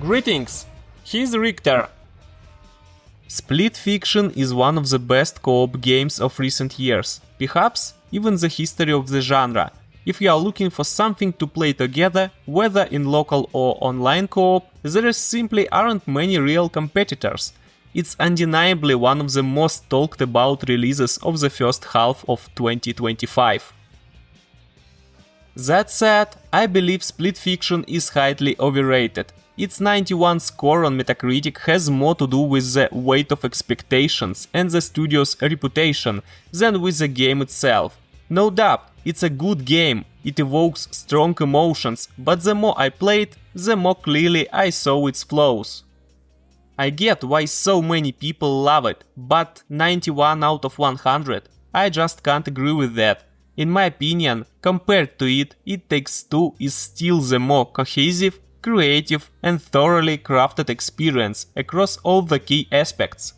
Greetings! Here's Richter. Split Fiction is one of the best co-op games of recent years, perhaps even the history of the genre. If you are looking for something to play together, whether in local or online co-op, there simply aren't many real competitors. It's undeniably one of the most talked about releases of the first half of 2025. That said, I believe Split Fiction is highly overrated. Its 91 score on Metacritic has more to do with the weight of expectations and the studio's reputation than with the game itself. No doubt, it's a good game, it evokes strong emotions, but the more I played, the more clearly I saw its flaws. I get why so many people love it, but 91 out of 100, I just can't agree with that. In my opinion, compared to it, It Takes Two is still the more cohesive, creative and thoroughly crafted experience across all the key aspects.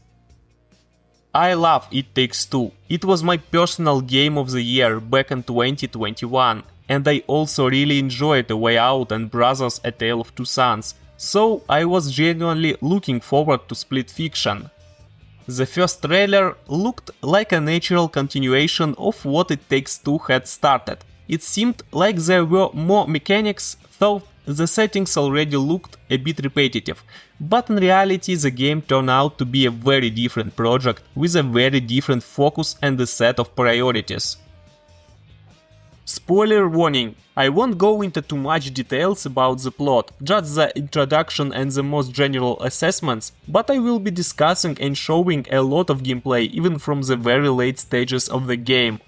I love It Takes Two. It was my personal game of the year back in 2021, and I also really enjoyed A Way Out and Brothers: A Tale of Two Sons, so I was genuinely looking forward to Split Fiction. The first trailer looked like a natural continuation of what It Takes Two had started. It seemed like there were more mechanics, though the settings already looked a bit repetitive, but in reality the game turned out to be a very different project with a very different focus and a set of priorities. Spoiler warning, I won't go into too much details about the plot, just the introduction and the most general assessments, but I will be discussing and showing a lot of gameplay even from the very late stages of the game.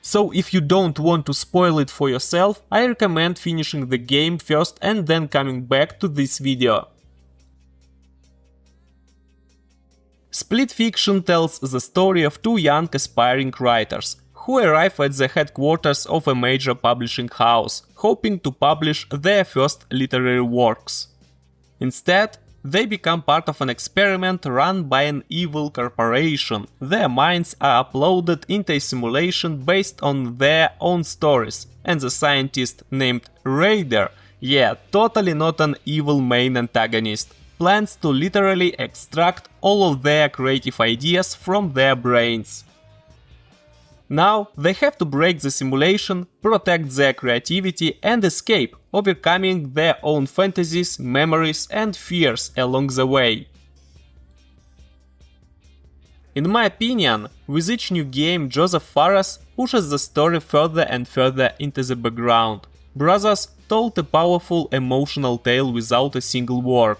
So if you don't want to spoil it for yourself, I recommend finishing the game first and then coming back to this video. Split Fiction tells the story of two young aspiring writers, who arrive at the headquarters of a major publishing house, hoping to publish their first literary works. Instead, they become part of an experiment run by an evil corporation. Their minds are uploaded into a simulation based on their own stories, and the scientist named Raider, totally not an evil main antagonist, plans to literally extract all of their creative ideas from their brains. Now they have to break the simulation, protect their creativity and escape, overcoming their own fantasies, memories and fears along the way. In my opinion, with each new game, Joseph Fares pushes the story further and further into the background. Brothers told a powerful emotional tale without a single word.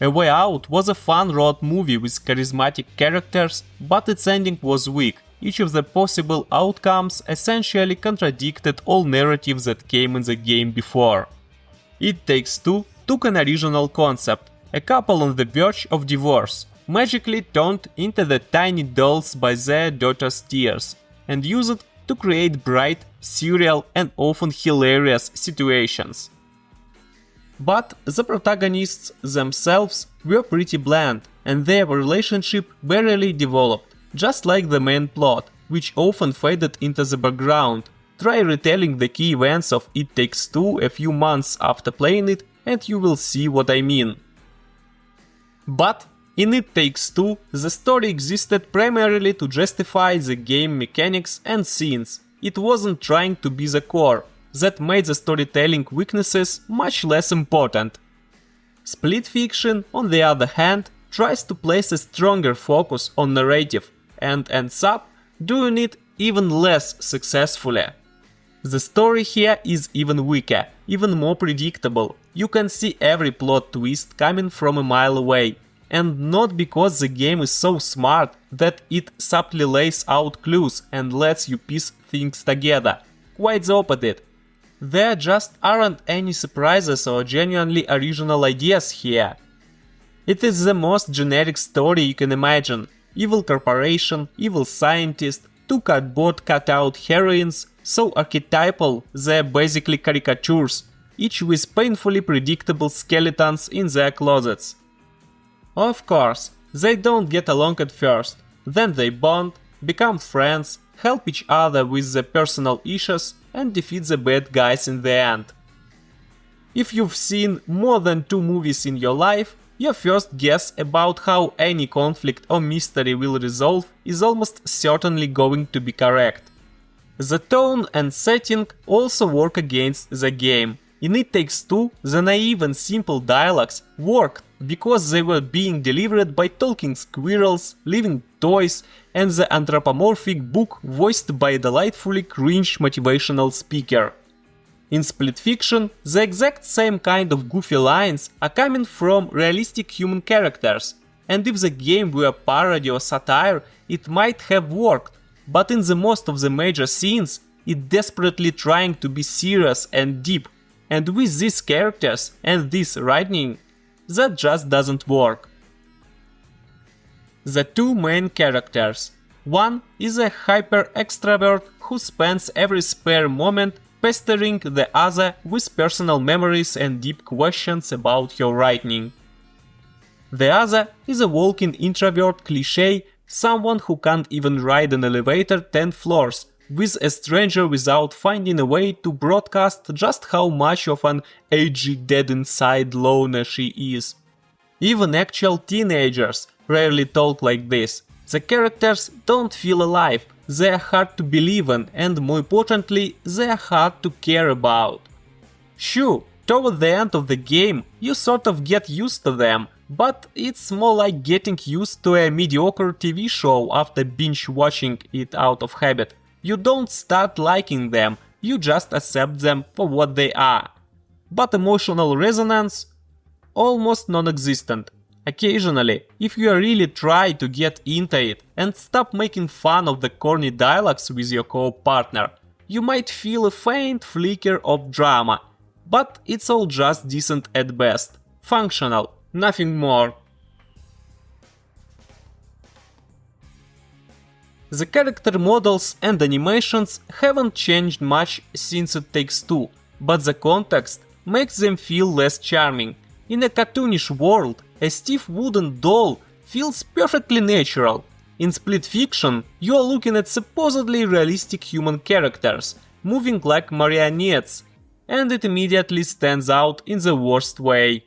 A Way Out was a fun road movie with charismatic characters, but its ending was weak. Each of the possible outcomes essentially contradicted all narratives that came in the game before. It Takes Two took an original concept, a couple on the verge of divorce, magically turned into the tiny dolls by their daughter's tears, and used it to create bright, surreal and often hilarious situations. But the protagonists themselves were pretty bland, and their relationship barely developed. Just like the main plot, which often faded into the background. Try retelling the key events of It Takes Two a few months after playing it and you will see what I mean. But in It Takes Two, the story existed primarily to justify the game mechanics and scenes. It wasn't trying to be the core. That made the storytelling weaknesses much less important. Split Fiction, on the other hand, tries to place a stronger focus on narrative and ends up doing it even less successfully. The story here is even weaker, even more predictable. You can see every plot twist coming from a mile away, and not because the game is so smart that it subtly lays out clues and lets you piece things together. Quite the opposite. There just aren't any surprises or genuinely original ideas here. It is the most generic story you can imagine. Evil corporation, evil scientist, two cardboard cutout heroines, so archetypal they're basically caricatures, each with painfully predictable skeletons in their closets. Of course, they don't get along at first, then they bond, become friends, help each other with their personal issues and defeat the bad guys in the end. If you've seen more than 2 movies in your life, your first guess about how any conflict or mystery will resolve is almost certainly going to be correct. The tone and setting also work against the game. In It Takes Two, the naive and simple dialogues worked because they were being delivered by talking squirrels, living toys, and the anthropomorphic book voiced by a delightfully cringe motivational speaker. In Split Fiction, the exact same kind of goofy lines are coming from realistic human characters, and if the game were a parody or satire, it might have worked, but in the most of the major scenes, it's desperately trying to be serious and deep, and with these characters and this writing, that just doesn't work. The 2 main characters. One is a hyper-extrovert who spends every spare moment pestering the other with personal memories and deep questions about her writing. The other is a walking introvert cliché, someone who can't even ride an elevator 10 floors, with a stranger without finding a way to broadcast just how much of an edgy dead inside loner she is. Even actual teenagers rarely talk like this. The characters don't feel alive, they are hard to believe in, and more importantly, they are hard to care about. Sure, toward the end of the game, you sort of get used to them, but it's more like getting used to a mediocre TV show after binge watching it out of habit. You don't start liking them, you just accept them for what they are. But emotional resonance? Almost non-existent. Occasionally, if you really try to get into it and stop making fun of the corny dialogues with your co-partner, you might feel a faint flicker of drama, but it's all just decent at best. Functional, nothing more. The character models and animations haven't changed much since It Takes Two, but the context makes them feel less charming. In a cartoonish world, a stiff wooden doll feels perfectly natural. In Split Fiction, you are looking at supposedly realistic human characters, moving like marionettes, and it immediately stands out in the worst way.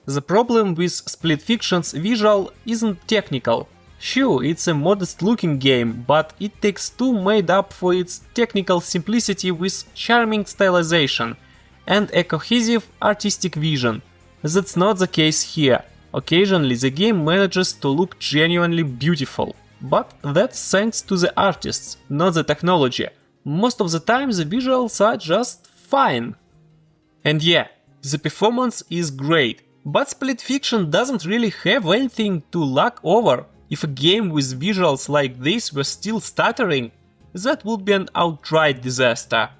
The problem with Split Fiction's visual isn't technical. Sure, it's a modest-looking game, but It Takes Two made up for its technical simplicity with charming stylization and a cohesive artistic vision. That's not the case here. Occasionally the game manages to look genuinely beautiful, but that's thanks to the artists, not the technology. Most of the time the visuals are just fine. And yeah, the performance is great, but Split Fiction doesn't really have anything to lack over. If a game with visuals like this were still stuttering, that would be an outright disaster.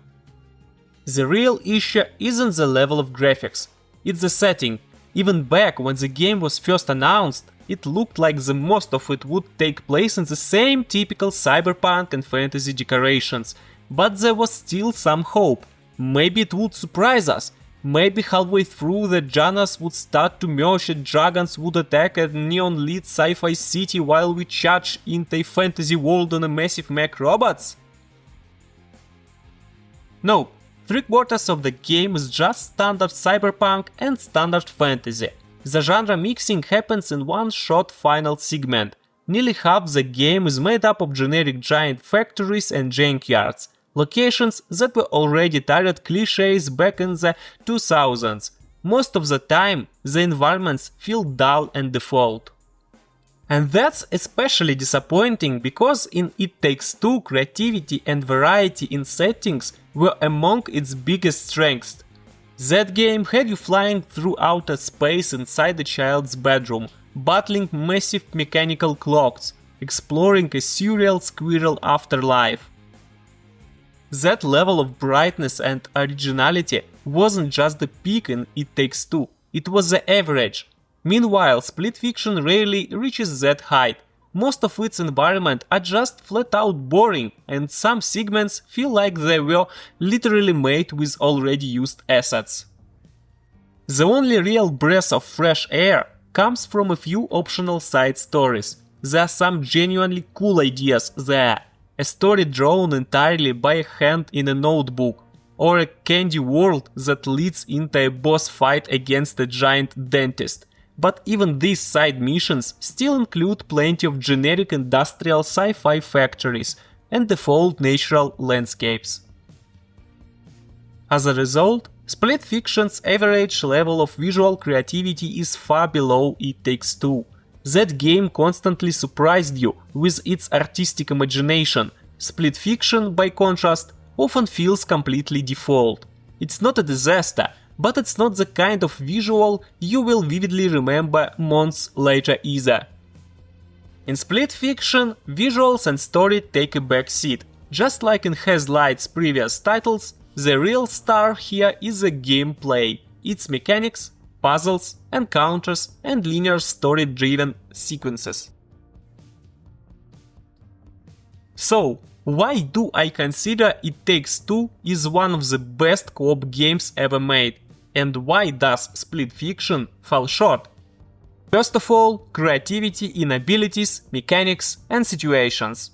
The real issue isn't the level of graphics, it's the setting. Even back when the game was first announced, it looked like the most of it would take place in the same typical cyberpunk and fantasy decorations, but there was still some hope. Maybe it would surprise us. Maybe halfway through the genres would start to merge and dragons would attack a neon-lit sci-fi city while we charge into a fantasy world on a massive mech robots? No, 3/4 of the game is just standard cyberpunk and standard fantasy. The genre mixing happens in one short final segment. Nearly half the game is made up of generic giant factories and junkyards. Locations that were already tired cliches back in the 2000s. Most of the time, the environments feel dull and default. And that's especially disappointing because in It Takes Two, creativity and variety in settings were among its biggest strengths. That game had you flying through outer space inside a child's bedroom, battling massive mechanical clocks, exploring a surreal squirrel afterlife. That level of brightness and originality wasn't just the peak in It Takes Two, it was the average. Meanwhile, Split Fiction rarely reaches that height. Most of its environments are just flat out boring, and some segments feel like they were literally made with already used assets. The only real breath of fresh air comes from a few optional side stories. There are some genuinely cool ideas there. A story drawn entirely by hand in a notebook, or a candy world that leads into a boss fight against a giant dentist. But even these side missions still include plenty of generic industrial sci-fi factories and default natural landscapes. As a result, Split Fiction's average level of visual creativity is far below It Takes Two. That game constantly surprised you with its artistic imagination. Split Fiction, by contrast, often feels completely default. It's not a disaster, but it's not the kind of visual you will vividly remember months later either. In Split Fiction, visuals and story take a back seat. Just like in Hazlight's previous titles, the real star here is the gameplay, its mechanics, puzzles, encounters, and linear story-driven sequences. So, why do I consider It Takes Two is one of the best co-op games ever made? And why does Split Fiction fall short? First of all, creativity in abilities, mechanics, and situations.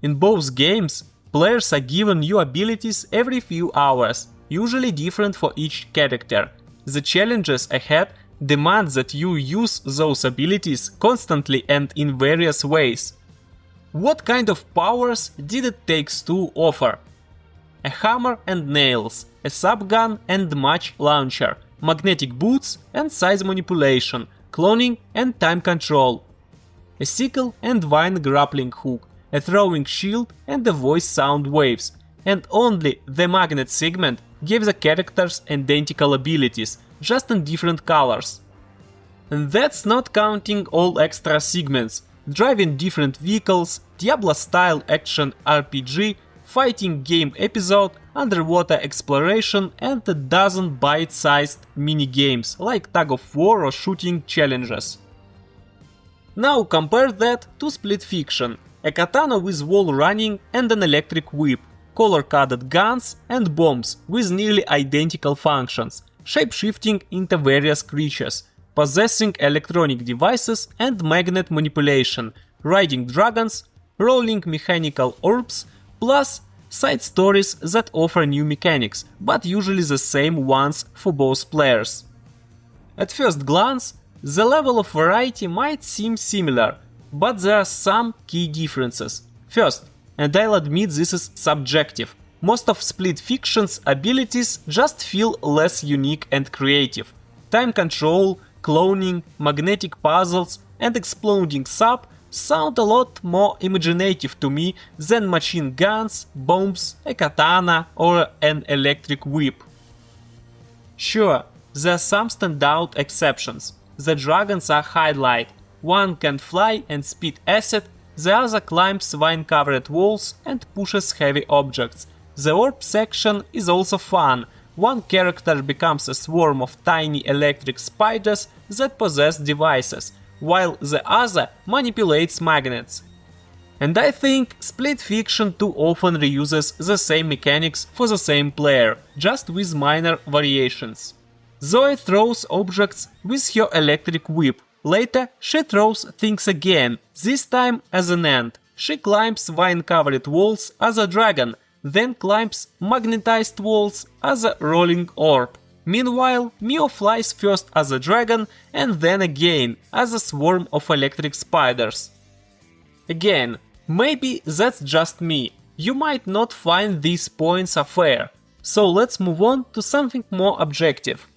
In both games, players are given new abilities every few hours, usually different for each character. The challenges ahead demand that you use those abilities constantly and in various ways. What kind of powers did It Takes Two offer? A hammer and nails, a subgun and match launcher, magnetic boots and size manipulation, cloning and time control, a sickle and vine grappling hook, a throwing shield and the voice sound waves, and only the magnet segment gave the characters identical abilities, just in different colors. And that's not counting all extra segments, driving different vehicles, Diablo-style action RPG, fighting game episode, underwater exploration, and a dozen bite-sized mini-games like tug of war or shooting challenges. Now compare that to Split Fiction, a katana with wall running and an electric whip, color-coded guns and bombs with nearly identical functions, shape-shifting into various creatures, possessing electronic devices and magnet manipulation, riding dragons, rolling mechanical orbs, plus side stories that offer new mechanics, but usually the same ones for both players. At first glance, the level of variety might seem similar, but there are some key differences. First, and I'll admit this is subjective, most of Split Fiction's abilities just feel less unique and creative. Time control, cloning, magnetic puzzles, and exploding sub sound a lot more imaginative to me than machine guns, bombs, a katana, or an electric whip. Sure, there are some standout exceptions. The dragons are highlight. One can fly and spit acid, the other climbs vine-covered walls and pushes heavy objects. The orb section is also fun. One character becomes a swarm of tiny electric spiders that possess devices, while the other manipulates magnets. And I think Split Fiction too often reuses the same mechanics for the same player, just with minor variations. Zoe throws objects with her electric whip. Later, she throws things again, this time as an ant. She climbs vine-covered walls as a dragon, then climbs magnetized walls as a rolling orb. Meanwhile, Mio flies first as a dragon and then again as a swarm of electric spiders. Again, maybe that's just me. You might not find these points are fair. So let's move on to something more objective.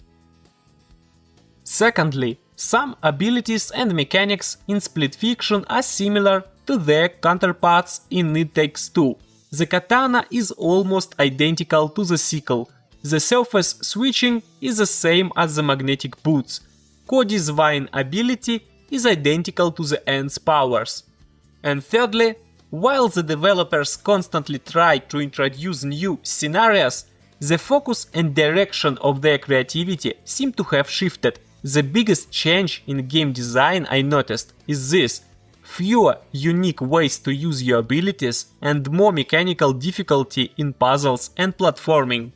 Secondly, some abilities and mechanics in Split Fiction are similar to their counterparts in It Takes Two. The katana is almost identical to the sickle. The surface switching is the same as the magnetic boots. Cody's vine ability is identical to the ant's powers. And thirdly, while the developers constantly try to introduce new scenarios, the focus and direction of their creativity seem to have shifted. The biggest change in game design I noticed is this: fewer unique ways to use your abilities and more mechanical difficulty in puzzles and platforming.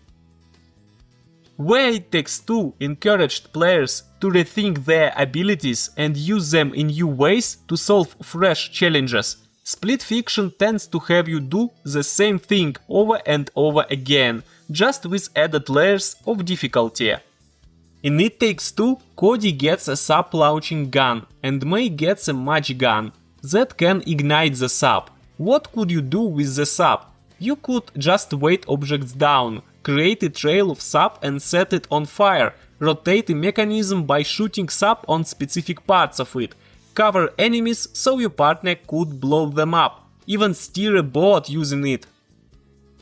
Where It Takes Two encouraged players to rethink their abilities and use them in new ways to solve fresh challenges, Split Fiction tends to have you do the same thing over and over again, just with added layers of difficulty. In It Takes Two, Cody gets a sub-launching gun and May gets a match gun that can ignite the sub. What could you do with the sub? You could just weight objects down, create a trail of sub and set it on fire, rotate the mechanism by shooting sub on specific parts of it, cover enemies so your partner could blow them up, even steer a boat using it.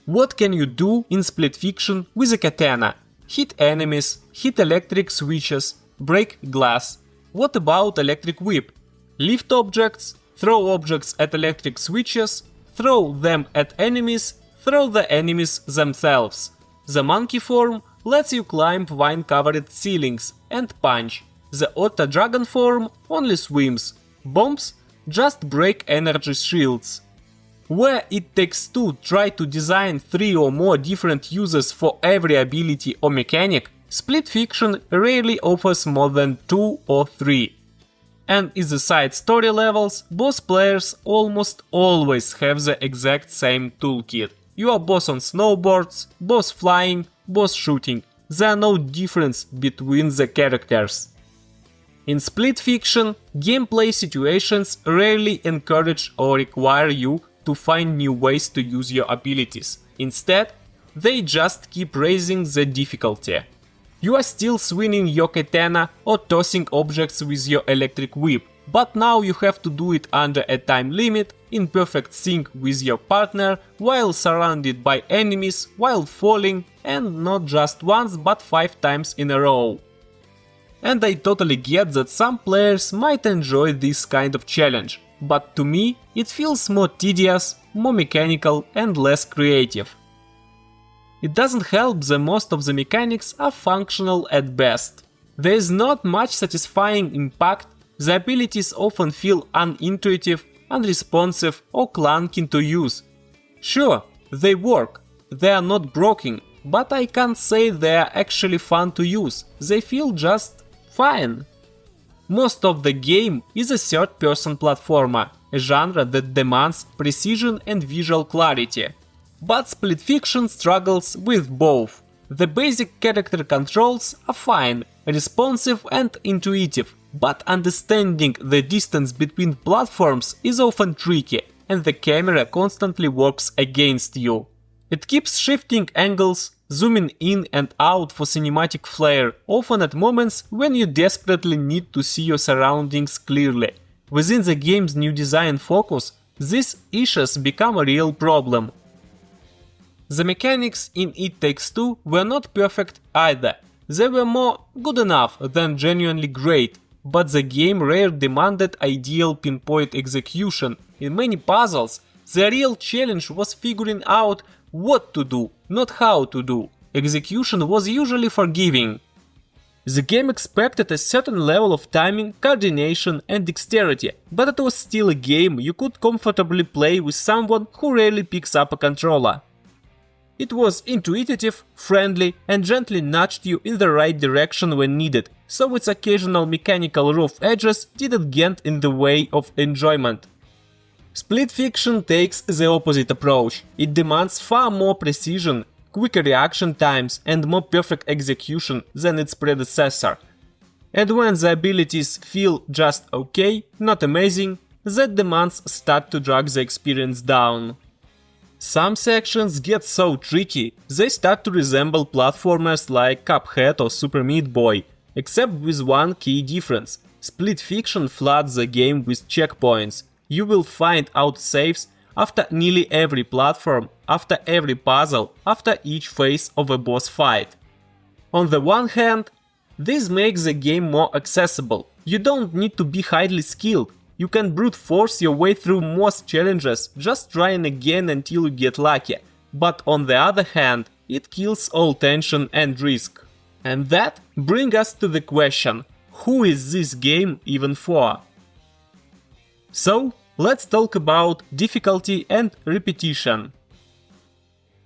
What can you do in Split Fiction with a katana? Hit enemies, hit electric switches, break glass. What about electric whip? Lift objects, throw objects at electric switches, throw them at enemies, throw the enemies themselves. The monkey form lets you climb vine-covered ceilings and punch. The Otta dragon form only swims. Bombs just break energy shields. Where It Takes Two try to design 3 or more different uses for every ability or mechanic, Split Fiction rarely offers more than 2 or 3. And in the side story levels, boss players almost always have the exact same toolkit. You are boss on snowboards, boss flying, boss shooting. There are no difference between the characters. In Split Fiction, gameplay situations rarely encourage or require you to find new ways to use your abilities. Instead, they just keep raising the difficulty. You are still swinging your katana or tossing objects with your electric whip, but now you have to do it under a time limit, in perfect sync with your partner, while surrounded by enemies, while falling, and not just once but 5 times in a row. And I totally get that some players might enjoy this kind of challenge, but to me it feels more tedious, more mechanical and less creative. It doesn't help that most of the mechanics are functional at best. There is not much satisfying impact, the abilities often feel unintuitive, unresponsive or clunky to use. Sure, they work, they are not broken, but I can't say they are actually fun to use, they feel just fine. Most of the game is a third-person platformer, a genre that demands precision and visual clarity. But Split Fiction struggles with both. The basic character controls are fine, responsive and intuitive, but understanding the distance between platforms is often tricky, and the camera constantly works against you. It keeps shifting angles, zooming in and out for cinematic flair, often at moments when you desperately need to see your surroundings clearly. Within the game's new design focus, these issues become a real problem. The mechanics in It Takes Two were not perfect either. They were more good enough than genuinely great, but the game rarely demanded ideal pinpoint execution. In many puzzles, the real challenge was figuring out what to do, not how to do. Execution was usually forgiving. The game expected a certain level of timing, coordination and dexterity, but it was still a game you could comfortably play with someone who rarely picks up a controller. It was intuitive, friendly and gently nudged you in the right direction when needed, so its occasional mechanical rough edges didn't get in the way of enjoyment. Split Fiction takes the opposite approach. It demands far more precision, quicker reaction times and more perfect execution than its predecessor. And when the abilities feel just okay, not amazing, that demands start to drag the experience down. Some sections get so tricky, they start to resemble platformers like Cuphead or Super Meat Boy, except with one key difference. Split Fiction floods the game with checkpoints. You will find out saves after nearly every platform, after every puzzle, after each phase of a boss fight. On the one hand, this makes the game more accessible. You don't need to be highly skilled. You can brute force your way through most challenges, just trying again until you get lucky. But on the other hand, it kills all tension and risk. And that brings us to the question, who is this game even for? So, let's talk about difficulty and repetition.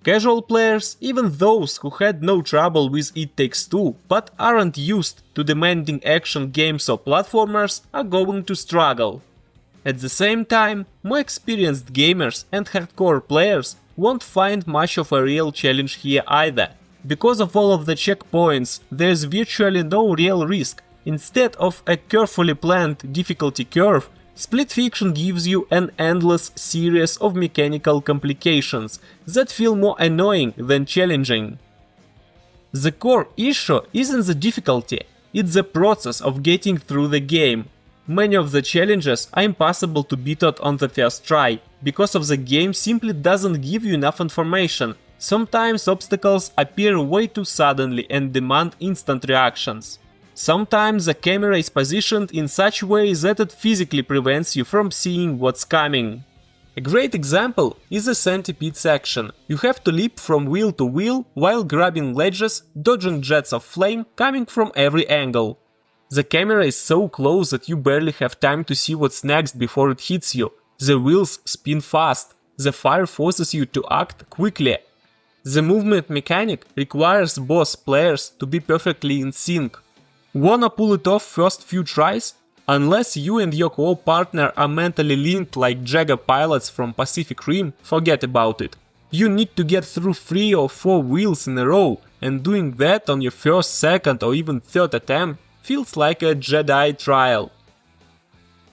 Casual players, even those who had no trouble with It Takes Two but aren't used to demanding action games or platformers, are going to struggle. At the same time, more experienced gamers and hardcore players won't find much of a real challenge here either. Because of all of the checkpoints, there's virtually no real risk. Instead of a carefully planned difficulty curve, Split Fiction gives you an endless series of mechanical complications that feel more annoying than challenging. The core issue isn't the difficulty, it's the process of getting through the game. Many of the challenges are impossible to beat out on the first try, because of the game simply doesn't give you enough information. Sometimes obstacles appear way too suddenly and demand instant reactions. Sometimes the camera is positioned in such a way that it physically prevents you from seeing what's coming. A great example is the centipede section. You have to leap from wheel to wheel while grabbing ledges, dodging jets of flame coming from every angle. The camera is so close that you barely have time to see what's next before it hits you. The wheels spin fast. The fire forces you to act quickly. The movement mechanic requires both players to be perfectly in sync. Wanna pull it off first few tries? Unless you and your co-partner are mentally linked like Jagger pilots from Pacific Rim, forget about it. You need to get through 3 or 4 wheels in a row, and doing that on your first, second or even third attempt feels like a Jedi trial.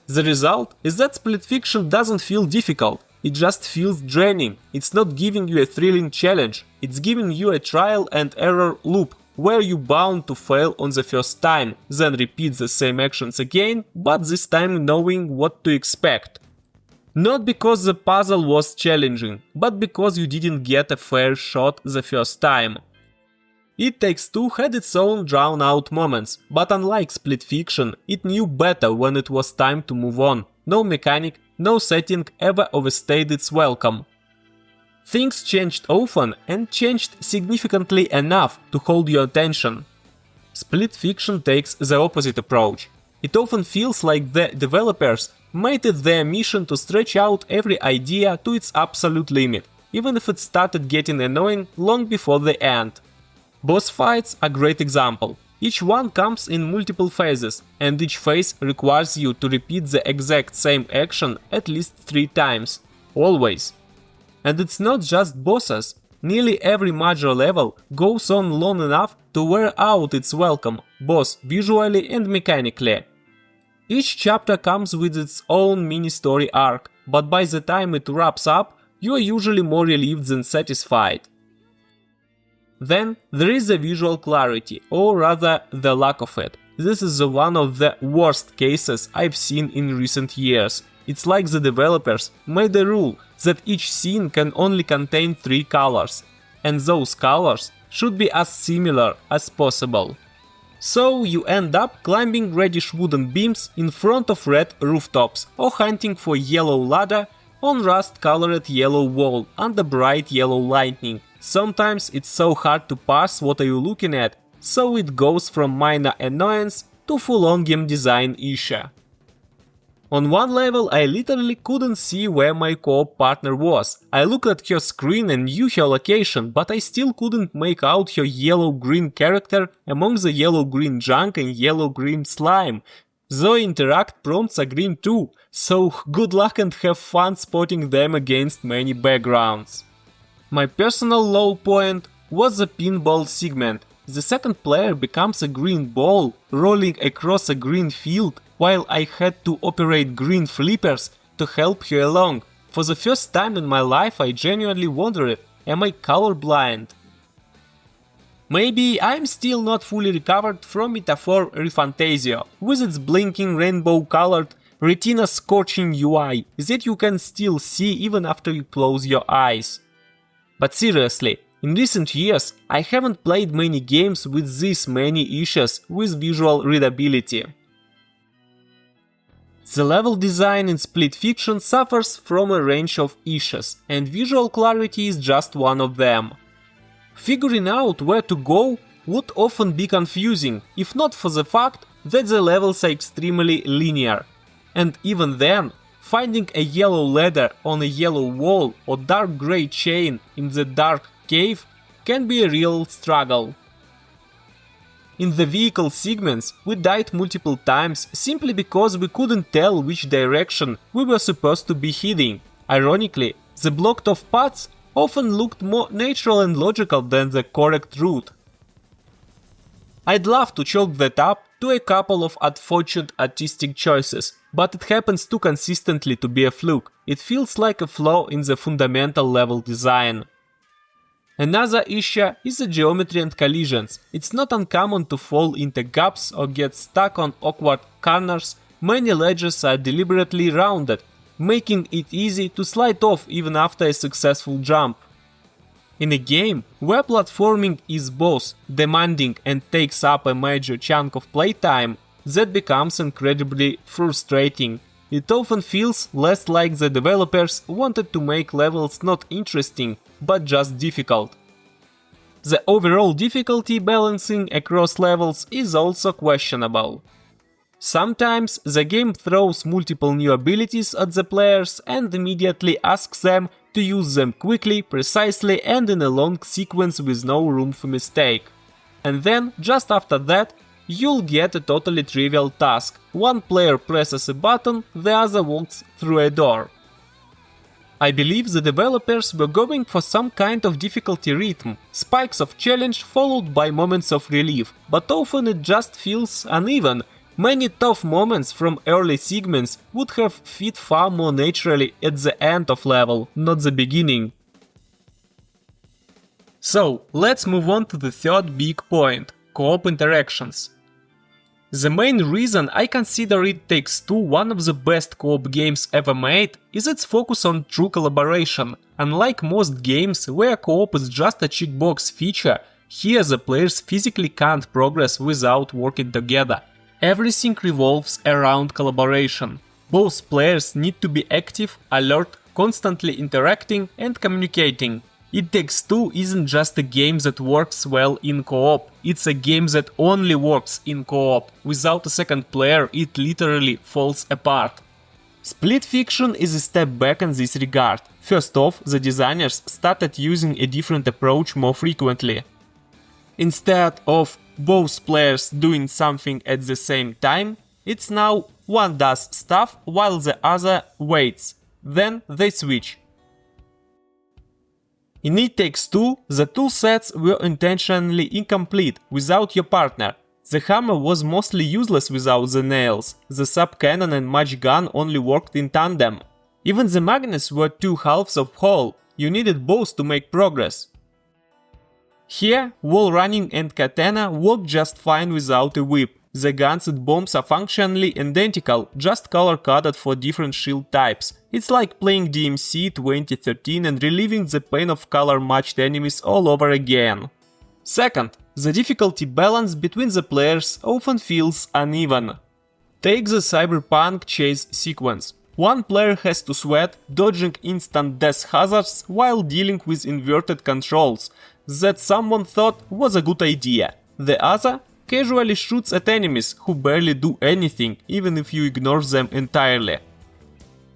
The result is that Split Fiction doesn't feel difficult, it just feels draining. It's not giving you a thrilling challenge, it's giving you a trial and error loop where you're bound to fail on the first time, then repeat the same actions again, but this time knowing what to expect. Not because the puzzle was challenging, but because you didn't get a fair shot the first time. It Takes Two had its own drawn-out moments, but unlike Split Fiction, it knew better when it was time to move on. No mechanic, no setting ever overstayed its welcome. Things changed often and changed significantly enough to hold your attention. Split Fiction takes the opposite approach. It often feels like the developers made it their mission to stretch out every idea to its absolute limit, even if it started getting annoying long before the end. Boss fights are a great example. Each one comes in multiple phases, and each phase requires you to repeat the exact same action at least 3 times. Always. And it's not just bosses. Nearly every major level goes on long enough to wear out its welcome, both visually and mechanically. Each chapter comes with its own mini-story arc, but by the time it wraps up, you are usually more relieved than satisfied. Then there is the visual clarity, or rather the lack of it. This is one of the worst cases I've seen in recent years. It's like the developers made a rule that each scene can only contain 3 colors, and those colors should be as similar as possible. So you end up climbing reddish wooden beams in front of red rooftops, or hunting for yellow ladder on rust-colored yellow wall under bright yellow lightning. Sometimes it's so hard to parse what are you looking at, so it goes from minor annoyance to full-on game design issue. On one level I literally couldn't see where my co-op partner was. I looked at her screen and knew her location, but I still couldn't make out her yellow-green character among the yellow-green junk and yellow-green slime. Though interact prompts are green too, so good luck and have fun spotting them against many backgrounds. My personal low point was the pinball segment. The second player becomes a green ball rolling across a green field, while I had to operate green flippers to help her along. For the first time in my life I genuinely wondered, am I colorblind? Maybe I'm still not fully recovered from Metaphor ReFantazio, with its blinking rainbow-colored, retina-scorching UI that you can still see even after you close your eyes. But seriously, in recent years I haven't played many games with this many issues with visual readability. The level design in Split Fiction suffers from a range of issues, and visual clarity is just one of them. Figuring out where to go would often be confusing, if not for the fact that the levels are extremely linear. And even then, finding a yellow ladder on a yellow wall or dark grey chain in the dark cave can be a real struggle. In the vehicle segments, we died multiple times simply because we couldn't tell which direction we were supposed to be heading. Ironically, the blocked off paths often looked more natural and logical than the correct route. I'd love to chalk that up to a couple of unfortunate artistic choices, but it happens too consistently to be a fluke. It feels like a flaw in the fundamental level design. Another issue is the geometry and collisions. It's not uncommon to fall into gaps or get stuck on awkward corners. Many ledges are deliberately rounded, making it easy to slide off even after a successful jump. In a game where platforming is both demanding and takes up a major chunk of playtime, that becomes incredibly frustrating. It often feels less like the developers wanted to make levels not interesting, but just difficult. The overall difficulty balancing across levels is also questionable. Sometimes the game throws multiple new abilities at the players and immediately asks them to use them quickly, precisely and in a long sequence with no room for mistake. And then, just after that, you'll get a totally trivial task. One player presses a button, the other walks through a door. I believe the developers were going for some kind of difficulty rhythm, spikes of challenge followed by moments of relief, but often it just feels uneven. Many tough moments from early segments would have fit far more naturally at the end of level, not the beginning. So, let's move on to the third big point – co-op interactions. The main reason I consider It Takes Two one of the best co-op games ever made is its focus on true collaboration. Unlike most games where co-op is just a checkbox feature, here the players physically can't progress without working together. Everything revolves around collaboration. Both players need to be active, alert, constantly interacting and communicating. It Takes Two isn't just a game that works well in co-op, it's a game that only works in co-op. Without a second player, it literally falls apart. Split Fiction is a step back in this regard. First off, the designers started using a different approach more frequently. Instead of both players doing something at the same time, it's now one does stuff while the other waits. Then they switch. In It Takes Two, the tool sets were intentionally incomplete without your partner. The hammer was mostly useless without the nails. The sub-cannon and match gun only worked in tandem. Even the magnets were two halves of whole. You needed both to make progress. Here, wall running and katana work just fine without a whip. The guns and bombs are functionally identical, just color-coded for different shield types. It's like playing DMC 2013 and reliving the pain of color-matched enemies all over again. Second, the difficulty balance between the players often feels uneven. Take the cyberpunk chase sequence. One player has to sweat, dodging instant death hazards while dealing with inverted controls that someone thought was a good idea. The other casually shoots at enemies who barely do anything, even if you ignore them entirely.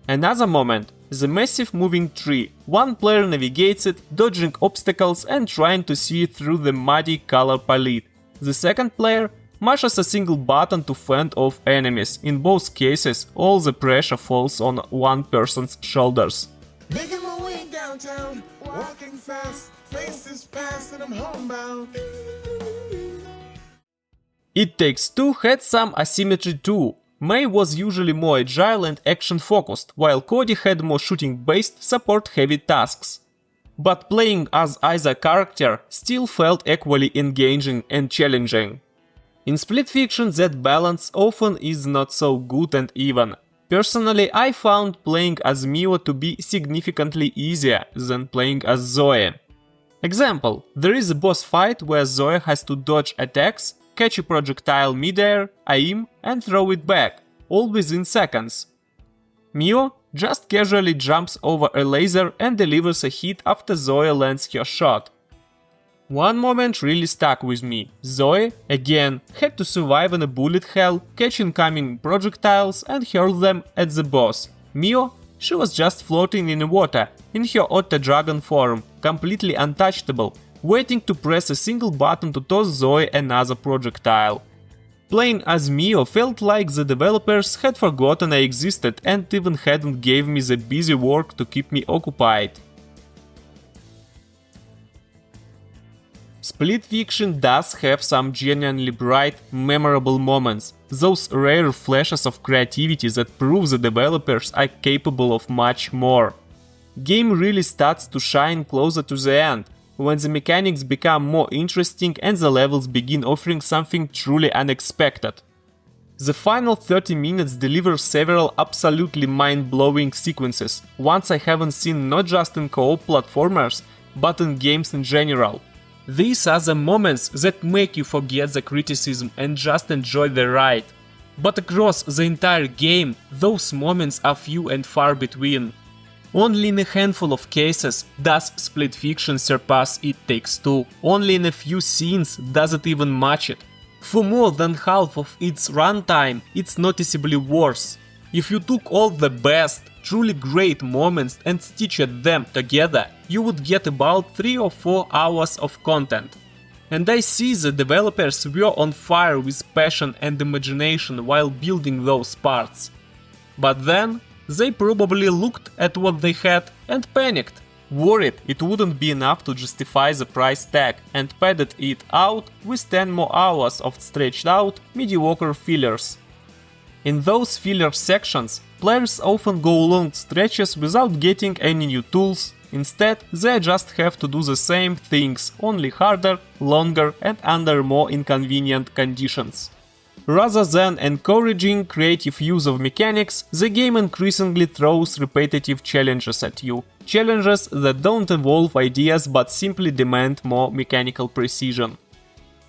Another moment, the massive moving tree. One player navigates it, dodging obstacles and trying to see through the muddy color palette. The second player mashes a single button to fend off enemies. In both cases, all the pressure falls on one person's shoulders. Making my way downtown, walking fast, faces past and I'm homebound. It Takes Two had some asymmetry too. Mei was usually more agile and action-focused, while Cody had more shooting-based, support-heavy tasks. But playing as either character still felt equally engaging and challenging. In Split Fiction that balance often is not so good and even. Personally, I found playing as Mio to be significantly easier than playing as Zoe. Example, there is a boss fight where Zoe has to dodge attacks, catch a projectile midair, aim and throw it back, all within seconds. Mio just casually jumps over a laser and delivers a hit after Zoe lands her shot. One moment really stuck with me. Zoe, again, had to survive in a bullet hell, catch incoming projectiles and hurl them at the boss. Mio, she was just floating in the water, in her Otter Dragon form, completely untouchable, waiting to press a single button to toss Zoe another projectile. Playing as Mio felt like the developers had forgotten I existed and even hadn't gave me the busy work to keep me occupied. Split Fiction does have some genuinely bright, memorable moments, those rare flashes of creativity that prove the developers are capable of much more. Game really starts to shine closer to the end, when the mechanics become more interesting and the levels begin offering something truly unexpected. The final 30 minutes deliver several absolutely mind-blowing sequences, ones I haven't seen not just in co-op platformers, but in games in general. These are the moments that make you forget the criticism and just enjoy the ride. But across the entire game, those moments are few and far between. Only in a handful of cases does Split Fiction surpass It Takes Two. Only in a few scenes does it even match it. For more than half of its runtime, it's noticeably worse. If you took all the best, truly great moments and stitched them together, you would get about 3 or 4 hours of content. And I see the developers were on fire with passion and imagination while building those parts. But then, they probably looked at what they had and panicked, worried it wouldn't be enough to justify the price tag, and padded it out with 10 more hours of stretched out, mediocre fillers. In those filler sections, players often go long stretches without getting any new tools. Instead, they just have to do the same things, only harder, longer and under more inconvenient conditions. Rather than encouraging creative use of mechanics, the game increasingly throws repetitive challenges at you. Challenges that don't involve ideas but simply demand more mechanical precision.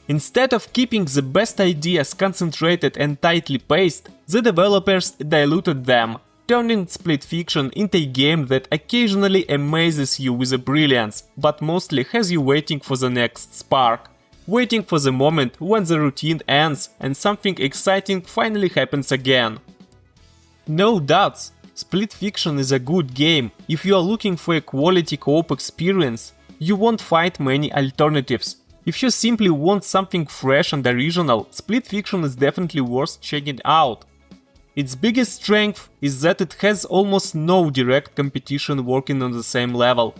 Instead of keeping the best ideas concentrated and tightly paced, the developers diluted them, turning Split Fiction into a game that occasionally amazes you with a brilliance, but mostly has you waiting for the next spark. Waiting for the moment when the routine ends and something exciting finally happens again. No doubts, Split Fiction is a good game. If you are looking for a quality co-op experience, you won't find many alternatives. If you simply want something fresh and original, Split Fiction is definitely worth checking out. Its biggest strength is that it has almost no direct competition working on the same level.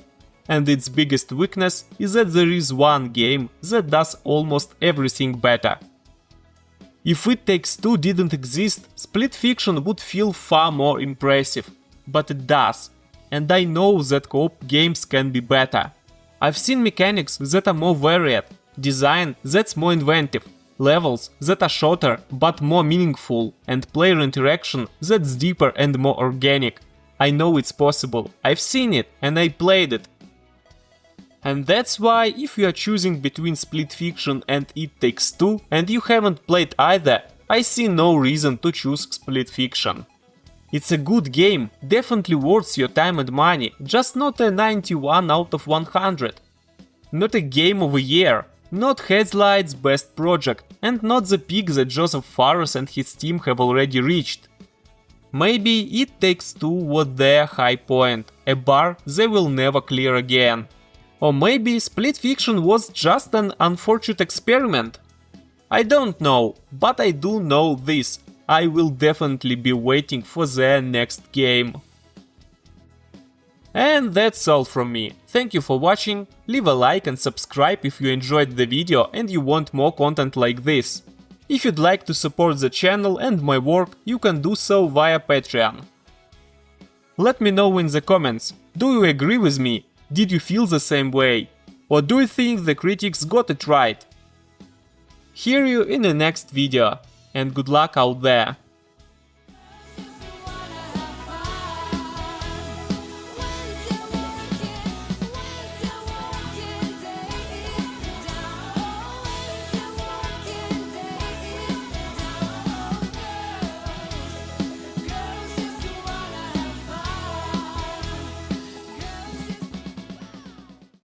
And its biggest weakness is that there is one game that does almost everything better. If It Takes Two didn't exist, Split Fiction would feel far more impressive. But it does. And I know that co-op games can be better. I've seen mechanics that are more varied, design that's more inventive, levels that are shorter but more meaningful, and player interaction that's deeper and more organic. I know it's possible, I've seen it and I played it. And that's why, if you are choosing between Split Fiction and It Takes Two and you haven't played either, I see no reason to choose Split Fiction. It's a good game, definitely worth your time and money, just not a 91 out of 100. Not a game of a year, not Headlight's best project, and not the peak that Joseph Fares and his team have already reached. Maybe It Takes Two was their high point, a bar they will never clear again. Or maybe Split Fiction was just an unfortunate experiment. I don't know, but I do know this. I will definitely be waiting for their next game. And that's all from me. Thank you for watching, leave a like and subscribe if you enjoyed the video and you want more content like this. If you'd like to support the channel and my work, you can do so via Patreon. Let me know in the comments, do you agree with me? Did you feel the same way? Or do you think the critics got it right? Hear you in the next video, and good luck out there!